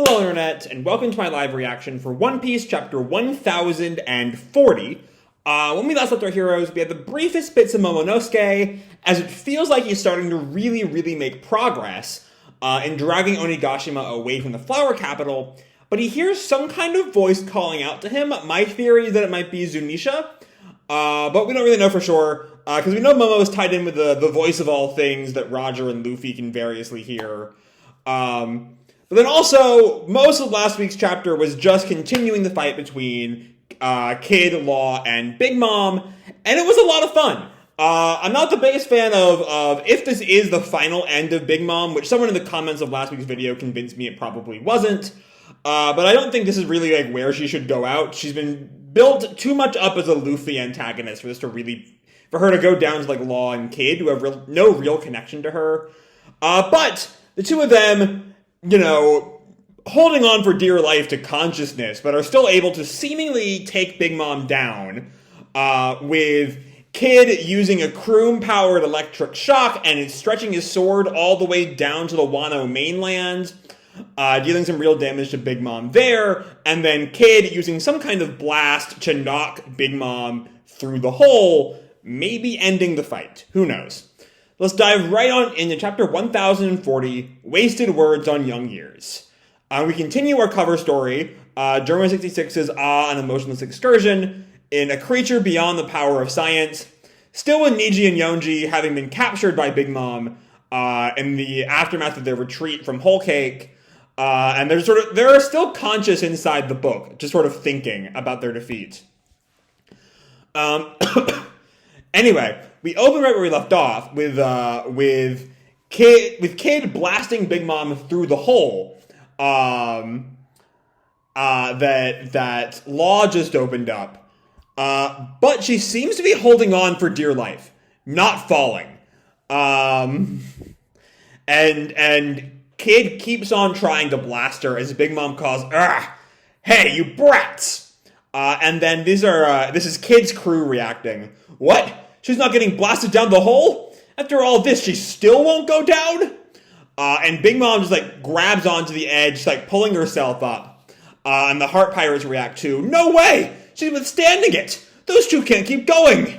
Hello Internet, and welcome to my live reaction for One Piece chapter 1040. When we last left our heroes, we had the briefest bits of Momonosuke, as it feels like he's starting to really make progress in dragging Onigashima away from the flower capital, but he hears some kind of voice calling out to him. My theory is that it might be Zunesha, but we don't really know for sure, because we know Momo is tied in with the voice of all things that Roger and Luffy can variously hear. But then also, most of last week's chapter was just continuing the fight between Kid, Law, and Big Mom, and it was a lot of fun. I'm not the biggest fan of if this is the final end of Big Mom, which someone in the comments of last week's video convinced me it probably wasn't. But I don't think this is really like where she should go out. She's been built too much up as a Luffy antagonist for her to go down to like Law and Kid, who have no real connection to her. But the two of them, you know, holding on for dear life to consciousness, but are still able to seemingly take Big Mom down, with Kid using a Kroom-powered electric shock and stretching his sword all the way down to the Wano mainland, dealing some real damage to Big Mom there, and then Kid using some kind of blast to knock Big Mom through the hole, maybe ending the fight. Who knows? Let's dive right on into chapter 1040, Wasted Words on Young Years. We continue our cover story, German 66's An Emotionless Excursion, in a creature beyond the power of science, still with Niji and Yonji having been captured by Big Mom in the aftermath of their retreat from Whole Cake, and they're still conscious inside the book, just sort of thinking about their defeat. Anyway, we open right where we left off with Kid blasting Big Mom through the hole that Law just opened up. But she seems to be holding on for dear life, not falling. And Kid keeps on trying to blast her as Big Mom calls, "Hey, you brats!" And then this is Kid's crew reacting. What? She's not getting blasted down the hole? After all this, she still won't go down? And Big Mom just like grabs onto the edge, like pulling herself up. And the Heart Pirates react too. No way! She's withstanding it! Those two can't keep going!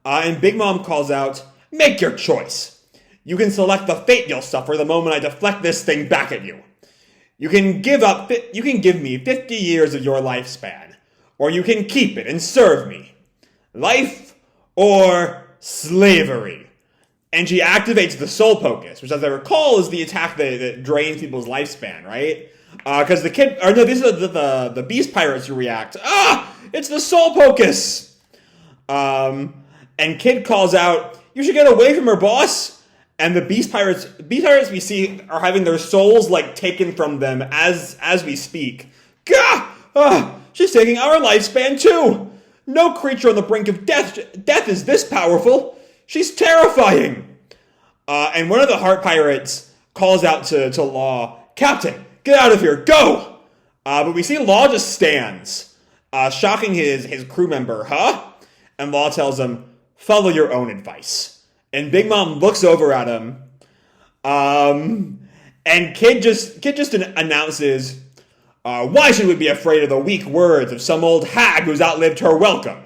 And Big Mom calls out, "Make your choice. You can select the fate you'll suffer the moment I deflect this thing back at you. You can give me 50 years of your lifespan, or you can keep it and serve me. Life or slavery." And she activates the Soul Pocus, which, as I recall, is the attack that drains people's lifespan, right? Because these are the Beast Pirates who react. It's the Soul Pocus! And Kid calls out, "You should get away from her, boss!" And the Beast Pirates we see are having their souls, like, taken from them as we speak. Gah! She's taking our lifespan, too! No creature on the brink of death is this powerful. She's terrifying. And one of the Heart Pirates calls out to Law, "Captain, get out of here, go!" But we see Law just stands, shocking his crew member, huh? And Law tells him, "Follow your own advice." And Big Mom looks over at him, and Kid just announces, "Why should we be afraid of the weak words of some old hag who's outlived her welcome?"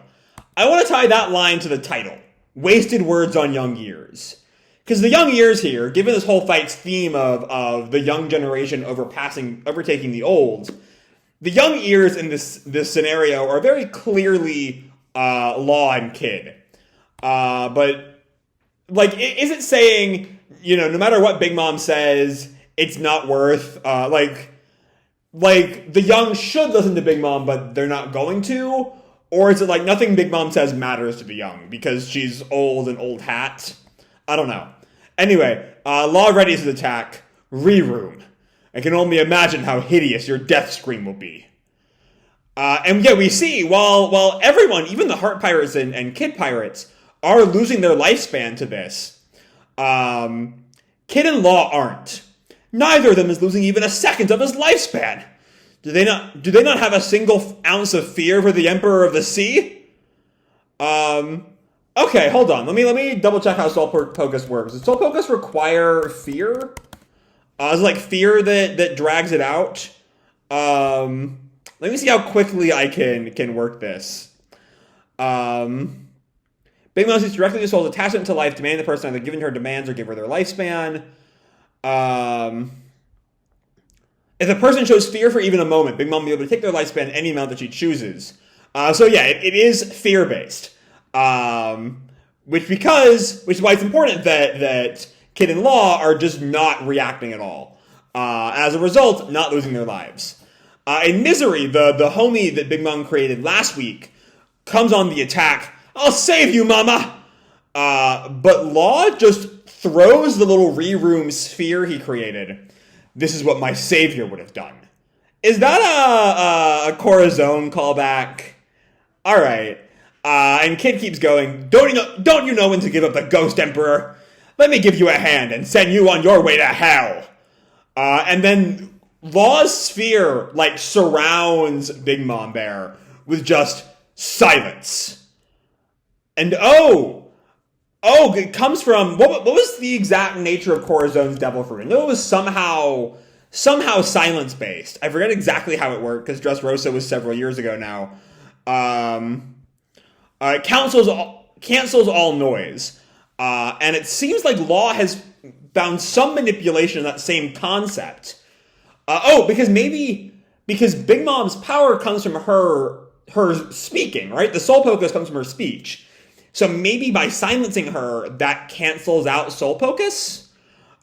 I want to tie that line to the title, Wasted Words on Young Years. Because the young years here, given this whole fight's theme of the young generation overtaking the old, the young years in this scenario are very clearly Law and Kid. But, like, is it saying, you know, no matter what Big Mom says, it's not worth, like the young should listen to Big Mom, but they're not going to? Or is it like nothing Big Mom says matters to the young because she's old and old hat? I don't know. Anyway, Law readies his attack. Re-room. I can only imagine how hideous your death scream will be. And yeah, we see, while everyone, even the Heart Pirates and Kid Pirates, are losing their lifespan to this, Kid and Law aren't. Neither of them is losing even a second of his lifespan. Do they not have a single ounce of fear for the Emperor of the Sea? Okay, hold on. Let me double check how Soul Pocus works. Does Soul Pocus require fear? Is it like fear that drags it out? Let me see how quickly I can work this. Big Mom seeks directly to Soul's attachment to life, demanding the person either give in her demands or give her their lifespan. If the person shows fear for even a moment, Big Mom will be able to take their lifespan any amount that she chooses. So yeah, it is fear-based. Which is why it's important that Kid and Law are just not reacting at all. As a result, not losing their lives. In Misery, the homie that Big Mom created last week comes on the attack. I'll save you, mama! But Law just throws the little re-room sphere he created. This is what my savior would have done. Is that a Corazon callback? Alright. And Kid keeps going, don't you know when to give up the Ghost Emperor? Let me give you a hand and send you on your way to hell. And then Law's sphere, surrounds Big Mom there with just silence. And it comes from, what was the exact nature of Corazon's devil fruit? I know it was somehow silence-based. I forget exactly how it worked, because Dressrosa was several years ago now. Cancels all noise. And it seems like Law has found some manipulation of that same concept. Because Big Mom's power comes from her speaking, right? The Soul Pocus comes from her speech. So maybe by silencing her, that cancels out Soul Pocus?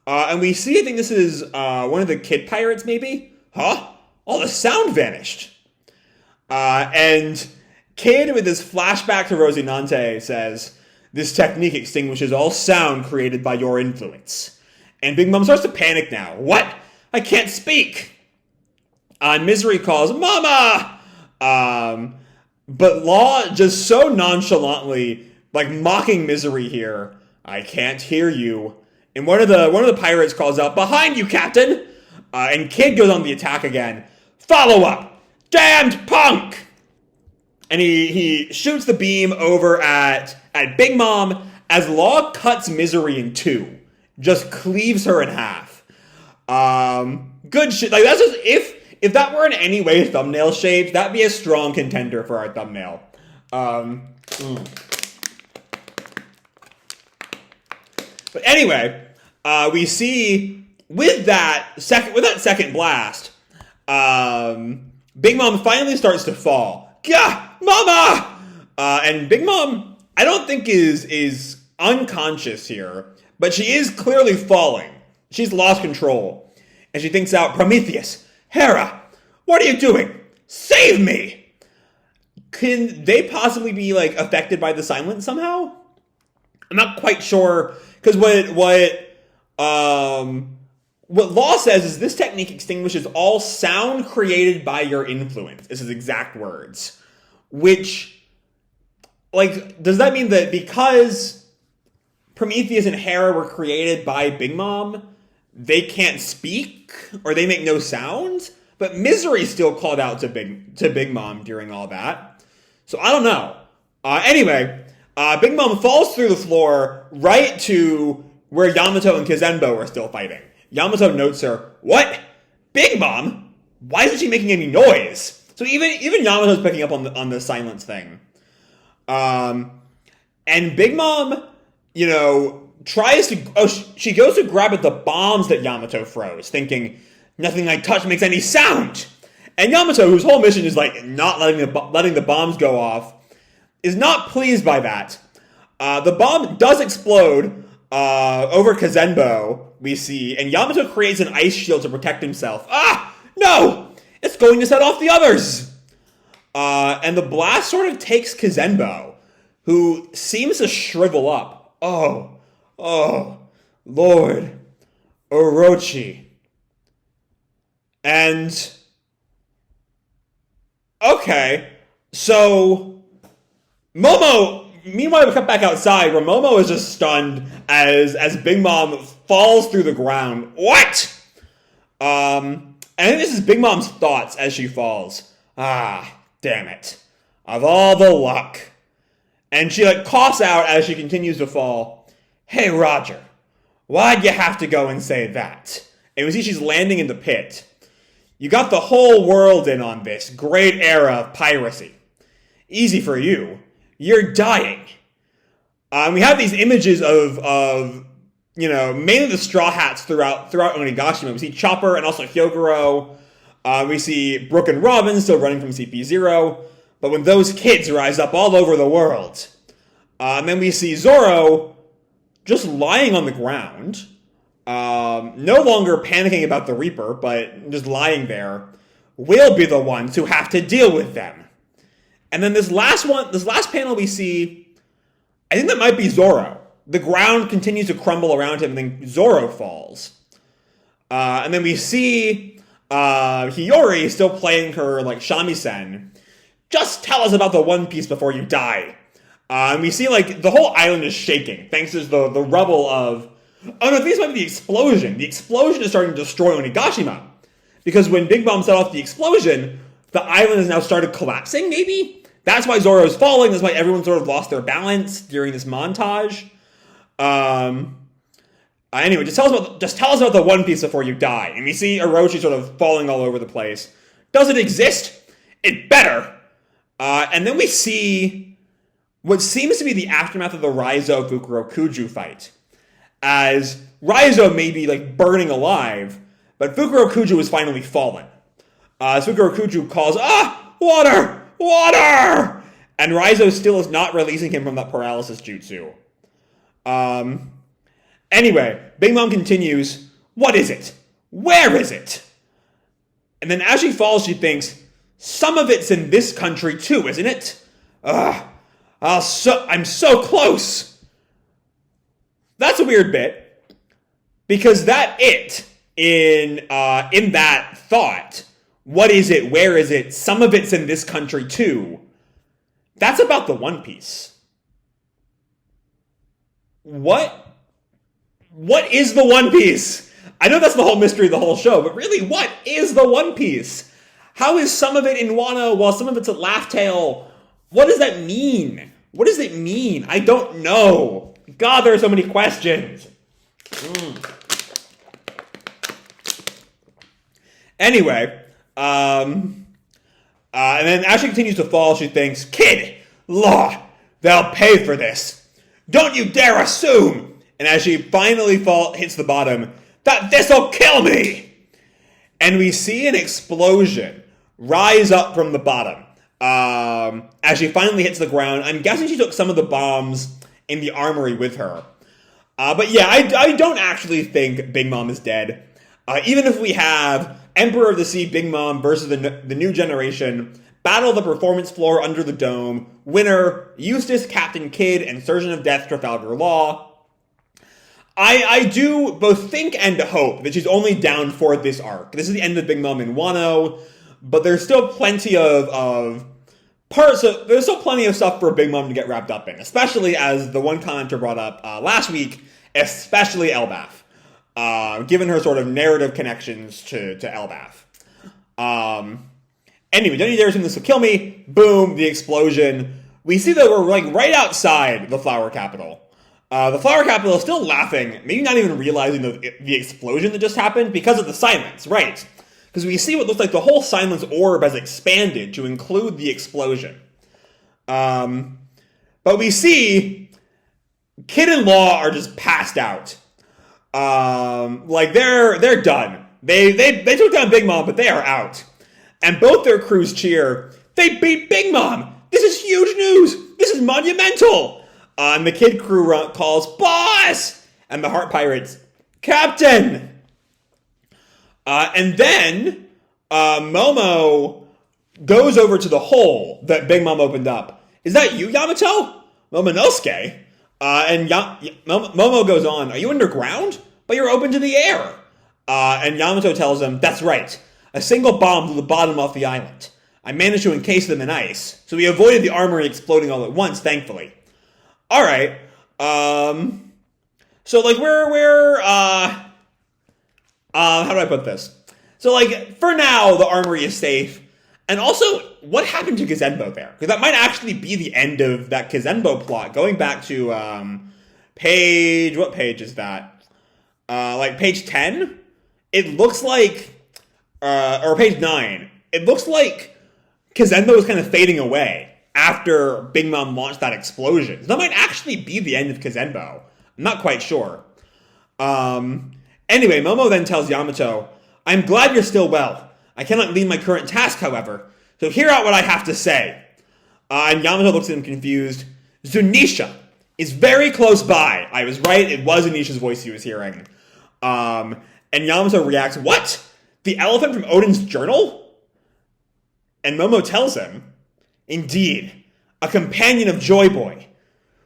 And we see, I think this is one of the Kid Pirates, maybe? Huh? All the sound vanished. And Kid, with his flashback to Rosinante, says, this technique extinguishes all sound created by your influence. And Big Mom starts to panic now. What? I can't speak! Misery calls, Mama! But Law just so nonchalantly, mocking Misery here. I can't hear you. And one of the pirates calls out, behind you, Captain! And Kid goes on the attack again. Follow up! Damned punk! And he shoots the beam over at Big Mom as Law cuts Misery in two. Just cleaves her in half. Good shit. That's just, if that were in any way thumbnail shaped, that'd be a strong contender for our thumbnail. But anyway, we see with that second blast, Big Mom finally starts to fall. Gah! Mama! And Big Mom, I don't think is unconscious here, but she is clearly falling. She's lost control. And she thinks out, Prometheus, Hera, what are you doing? Save me! Can they possibly be, affected by the silence somehow? I'm not quite sure, because what Law says is this technique extinguishes all sound created by your influence. This is exact words. Which, does that mean that because Prometheus and Hera were created by Big Mom, they can't speak, or they make no sound? But Misery still called out to Big Mom during all that. So I don't know. Anyway, Big Mom falls through the floor right to where Yamato and Kazenbo are still fighting. Yamato notes her, what? Big Mom? Why isn't she making any noise? So even Yamato's picking up on the silence thing. And Big Mom, tries to... she goes to grab at the bombs that Yamato throws, thinking, nothing I touch makes any sound. And Yamato, whose whole mission is, not letting the bombs go off, is not pleased by that. The bomb does explode over Kazenbo, we see, and Yamato creates an ice shield to protect himself. Ah! No! It's going to set off the others! And the blast sort of takes Kazenbo, who seems to shrivel up. Oh, Lord Orochi. And... okay, so... Momo... Meanwhile, we cut back outside, where Momo is just stunned as Big Mom falls through the ground. What? And I think this is Big Mom's thoughts as she falls. Ah, damn it. Of all the luck. And she, coughs out as she continues to fall. Hey, Roger, why'd you have to go and say that? And we see she's landing in the pit. You got the whole world in on this great era of piracy. Easy for you. You're dying. We have these images of mainly the Straw Hats throughout Onigashima. We see Chopper and also Hyogoro. We see Brooke and Robin still running from CP0. But when those kids rise up all over the world, and then we see Zoro just lying on the ground, no longer panicking about the Reaper, but just lying there, we'll be the ones who have to deal with them. And then this last panel we see, I think that might be Zoro. The ground continues to crumble around him, and then Zoro falls. And then we see Hiyori still playing her shamisen. Just tell us about the One Piece before you die. And we see the whole island is shaking thanks to the rubble of. Oh no, these might be the explosion. The explosion is starting to destroy Onigashima. Because when Big Mom set off the explosion, the island has now started collapsing, maybe? That's why Zoro's falling. That's why everyone sort of lost their balance during this montage. Anyway, just tell us about the One Piece before you die. And we see Orochi sort of falling all over the place. Does it exist? It better. And then we see what seems to be the aftermath of the Raizo-Fukuro-Kuju fight. As Raizo may be burning alive, but Fukuro-Kuju has finally fallen. Fukuro-Kuju calls, water! Water! And Raizo still is not releasing him from that paralysis jutsu. Anyway, Big Mom continues, what is it? Where is it? And then as she falls, she thinks, some of it's in this country too, isn't it? I'm so close. That's a weird bit, because that it in that thought, what is it, where is it, some of it's in this country too, that's about the One Piece. What is the One Piece? I know that's the whole mystery of the whole show, but really, what is the One Piece? How is some of it in Wano while some of it's at Laugh Tale? What does that mean? What does it mean? I don't know. God, there are so many questions. Anyway, and then as she continues to fall, she thinks, kid, law, they'll pay for this. Don't you dare assume. And as she finally hits the bottom, that this'll kill me. And we see an explosion rise up from the bottom. As she finally hits the ground, I'm guessing she took some of the bombs in the armory with her. But yeah, I don't actually think Big Mom is dead. Even if we have Emperor of the Sea Big Mom versus the new generation, battle the performance floor under the dome, winner, Eustace, Captain Kidd, and Surgeon of Death Trafalgar Law, I do both think and hope that she's only down for this arc. This is the end of Big Mom in Wano, but there's still plenty of parts of, there's still plenty of stuff for Big Mom to get wrapped up in, especially as the one commenter brought up last week, especially Elbaf, given her sort of narrative connections to Elbaf. Anyway, don't you dare assume this will kill me. Boom, the explosion. We see that we're right outside the Flower Capital. The Flower Capital is still laughing, maybe not even realizing the explosion that just happened because of the silence, right? Because we see what looks like the whole silence orb has expanded to include the explosion. But we see Kid and Law are just passed out. They're done. They took down Big Mom, but they are out. And both their crews cheer, they beat Big Mom! This is huge news! This is monumental! And the Kid crew calls, Boss! And the Heart Pirates, Captain! And then Momo goes over to the hole that Big Mom opened up. Is that you, Yamato? Momonosuke? And Momo goes on, are you underground? But you're open to the air. And Yamato tells him, that's right. A single bomb blew the bottom off the island. I managed to encase them in ice, so we avoided the armory exploding all at once, thankfully. Alright. So, we're how do I put this? So, for now, the armory is safe. And also, what happened to Kazenbo there? Because that might actually be the end of that Kazenbo plot. Going back to, what page is that? Page 10? It looks like, or page 9, it looks like Kazenbo is kind of fading away after Big Mom launched that explosion. So that might actually be the end of Kazenbo. I'm not quite sure. Anyway, Momo then tells Yamato, I'm glad you're still well. I cannot leave my current task, however, so hear out what I have to say. And Yamato looks at him confused. Zunesha is very close by. I was right, it was Anisha's voice he was hearing. And Yamato reacts, what? The elephant from Odin's journal? And Momo tells him, indeed, a companion of Joy Boy,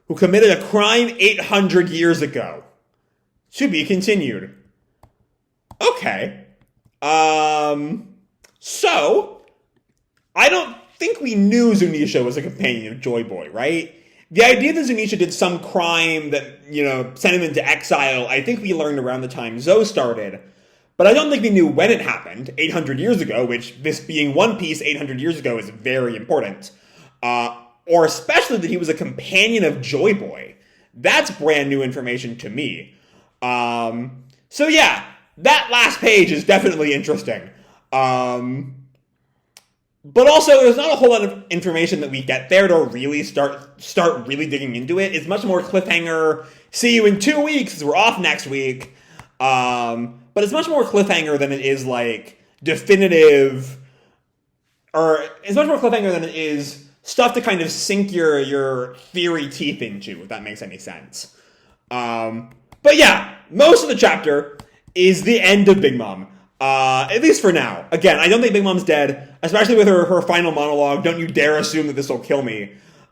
who committed a crime 800 years ago. To be continued. Okay. So, I don't think we knew Zunesha was a companion of Joy Boy, right? The idea that Zunesha did some crime that, sent him into exile, I think we learned around the time Zoe started. But I don't think we knew when it happened, 800 years ago, which, this being One Piece 800 years ago, is very important. Or especially that he was a companion of Joy Boy. That's brand new information to me. So yeah, that last page is definitely interesting. But also, there's not a whole lot of information that we get there to really start really digging into it. It's much more cliffhanger. See you in 2 weeks. We're off next week. But it's much more cliffhanger than it is like definitive, or it's much more cliffhanger than it is stuff to kind of sink your theory teeth into, if that makes any sense. But yeah, most of the chapter is the end of Big Mom. At least for now. Again, I don't think Big Mom's dead, especially with her final monologue. Don't you dare assume that this will kill me.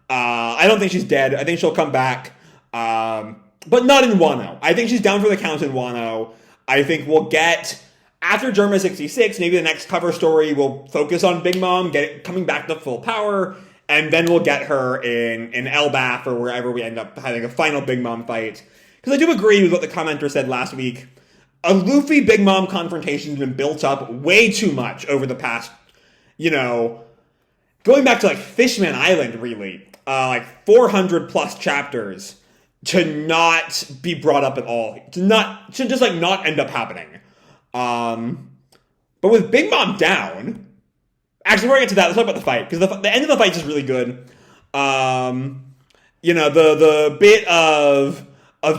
I don't think she's dead. I think she'll come back. But not in Wano. I think she's down for the count in Wano. I think we'll get, after Germa 66, maybe the next cover story will focus on Big Mom, coming back to full power, and then we'll get her in Elbaf or wherever we end up having a final Big Mom fight. Because I do agree with what the commenter said last week. A Luffy Big Mom confrontation has been built up way too much over the past, going back to like Fishman Island, really, like 400 plus chapters, to not be brought up at all, to just like not end up happening. But with Big Mom down, actually we're gonna get to that. Let's talk about the fight, because the end of the fight is really good. The bit of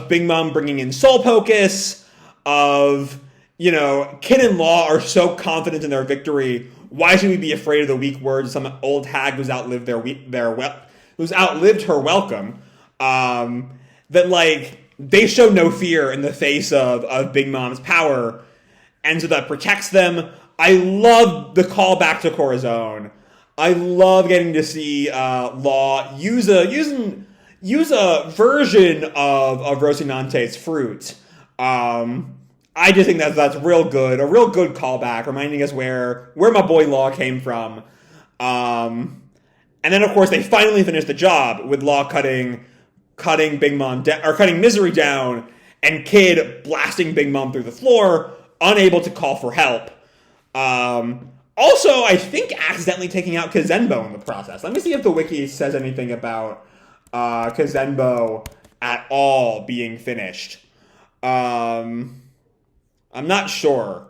Big Mom bringing in Soul Pocus, of, Kid and Law are so confident in their victory. Why should we be afraid of the weak words of some old hag who's outlived who's outlived her welcome? That like they show no fear in the face of Big Mom's power, and so that protects them. I love the callback to Corazon. I love getting to see Law use a version of Rosinante's fruit. I just think that's real good, a real good callback, reminding us where my boy Law came from. And then of course they finally finish the job with Law cutting Big Mom or cutting Misery down, and Kid blasting Big Mom through the floor, unable to call for help. Also, I think accidentally taking out Kazenbo in the process. Let me see if the wiki says anything about Kazenbo at all being finished. I'm not sure.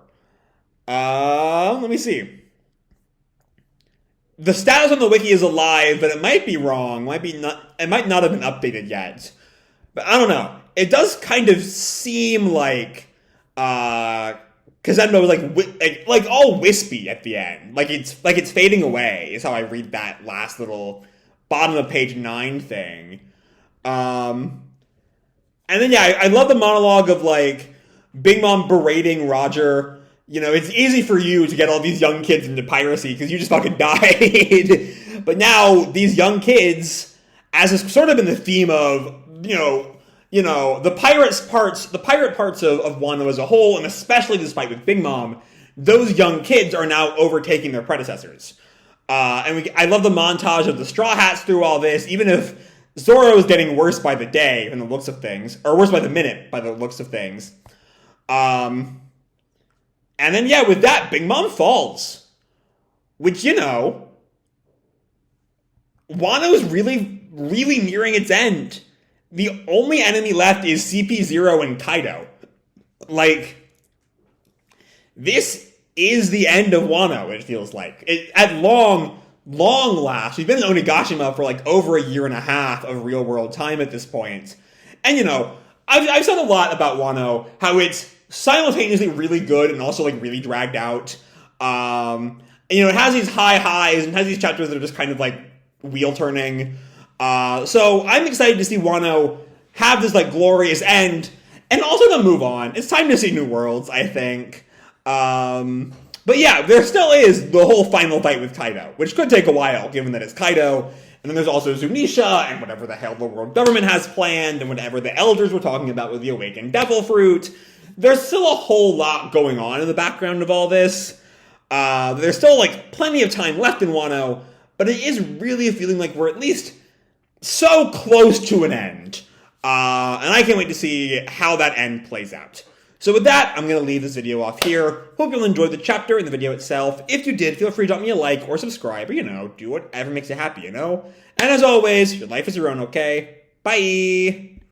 Let me see. The status on the wiki is alive, but it might be wrong. It might not have been updated yet. But I don't know. It does kind of seem like Kazenbo was like all wispy at the end. Like it's fading away is how I read that last little bottom of page 9 thing. And then yeah, I love the monologue of like Big Mom berating Roger. It's easy for you to get all these young kids into piracy because you just fucking died. But now these young kids, as has sort of been the theme of, the pirate parts of Wano as a whole, and especially this fight with Big Mom, those young kids are now overtaking their predecessors. I love the montage of the Straw Hats through all this, even if Zoro is getting worse by the day from the looks of things, or worse by the minute by the looks of things. And then, yeah, with that, Big Mom falls. Which, Wano is really, really nearing its end. The only enemy left is CP0 and Kaido. Like, this is the end of Wano, it feels like. At long last, we've been in Onigashima for like over a year and a half of real world time at this point. And you know, I've said a lot about Wano, how it's simultaneously really good and also like really dragged out. And, you know, it has these high highs and has these chapters that are just kind of like wheel turning. So I'm excited to see Wano have this like glorious end and also to move on. It's time to see new worlds, I think. But yeah, there still is the whole final fight with Kaido, which could take a while, given that it's Kaido. And then there's also Zunesha, and whatever the hell the world government has planned, and whatever the elders were talking about with the awakened devil fruit. There's still a whole lot going on in the background of all this. There's still, like, plenty of time left in Wano, but it is really feeling like we're at least so close to an end. And I can't wait to see how that end plays out. So with that, I'm going to leave this video off here. Hope you'll enjoy the chapter and the video itself. If you did, feel free to drop me a like or subscribe, or, you know, do whatever makes you happy, you know? And as always, your life is your own, okay? Bye!